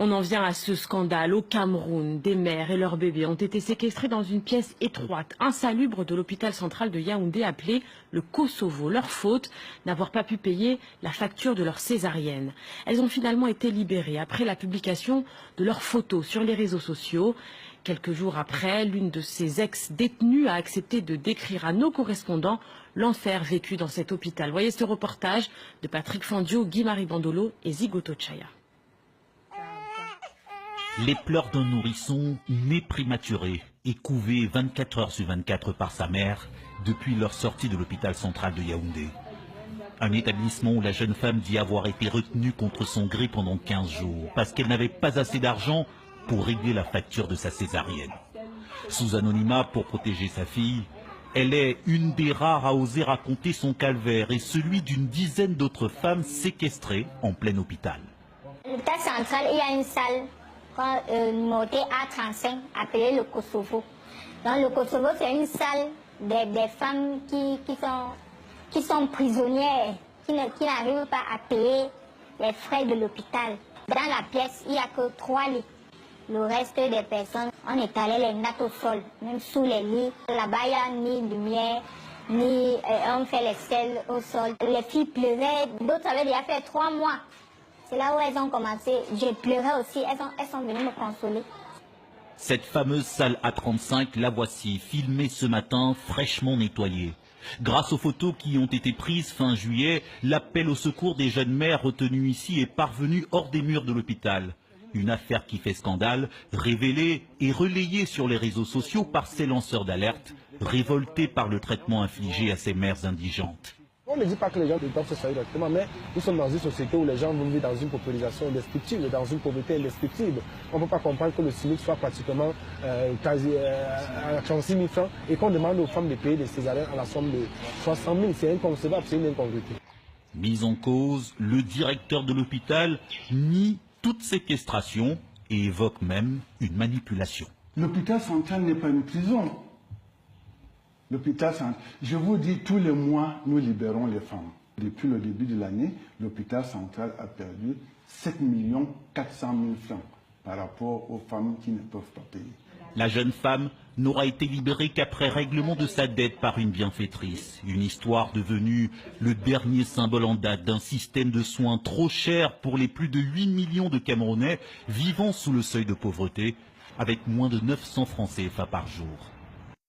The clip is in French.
On en vient à ce scandale. Au Cameroun, des mères et leurs bébés ont été séquestrés dans une pièce étroite, insalubre de l'hôpital central de Yaoundé appelé le Kosovo. Leur faute, n'avoir pas pu payer la facture de leur césarienne. Elles ont finalement été libérées après la publication de leurs photos sur les réseaux sociaux. Quelques jours après, l'une de ces ex-détenues a accepté de décrire à nos correspondants l'enfer vécu dans cet hôpital. Voyez ce reportage de Patrick Fandio, Guy-Marie Bandolo et Zigoto Chaya. Les pleurs d'un nourrisson né prématuré et couvé 24 heures sur 24 par sa mère depuis leur sortie de l'hôpital central de Yaoundé. Un établissement où la jeune femme dit avoir été retenue contre son gré pendant 15 jours parce qu'elle n'avait pas assez d'argent pour régler la facture de sa césarienne. Sous anonymat pour protéger sa fille, elle est une des rares à oser raconter son calvaire et celui d'une dizaine d'autres femmes séquestrées en plein hôpital. L'hôpital central, il y a une salle notée A35 appelée le Kosovo. Donc le Kosovo, c'est une salle des femmes qui sont prisonnières, qui n'arrivent pas à payer les frais de l'hôpital. Dans la pièce, il n'y a que 3 lits. Le reste des personnes, on étalait les nattes au sol, même sous les lits. Là-bas, il n'y a ni lumière, ni on fait les selles au sol. Les filles pleuraient, d'autres avaient déjà fait 3 mois. C'est là où elles ont commencé. Je pleurais aussi, elles sont venues me consoler. Cette fameuse salle A35, la voici, filmée ce matin, fraîchement nettoyée. Grâce aux photos qui ont été prises fin juillet, l'appel au secours des jeunes mères retenues ici est parvenu hors des murs de l'hôpital. Une affaire qui fait scandale, révélée et relayée sur les réseaux sociaux par ces lanceurs d'alerte, révoltés par le traitement infligé à ces mères indigentes. On ne dit pas que les gens doivent se soigner directement, mais nous sommes dans une société où les gens vont vivre dans une population indestructible, dans une pauvreté indestructible. On ne peut pas comprendre que le SMIC soit pratiquement à 36 000 francs et qu'on demande aux femmes de payer des césariennes à la somme de 60 000. C'est inconcevable, c'est une incongruité. Mis en cause, le directeur de l'hôpital nie toute séquestration et évoque même une manipulation. L'hôpital central n'est pas une prison. L'hôpital central, je vous dis, tous les mois, nous libérons les femmes. Depuis le début de l'année, l'hôpital central a perdu 7 400 000 francs par rapport aux femmes qui ne peuvent pas payer. La jeune femme n'aura été libérée qu'après règlement de sa dette par une bienfaitrice. Une histoire devenue le dernier symbole en date d'un système de soins trop cher pour les plus de 8 millions de Camerounais vivant sous le seuil de pauvreté, avec moins de 900 francs CFA par jour.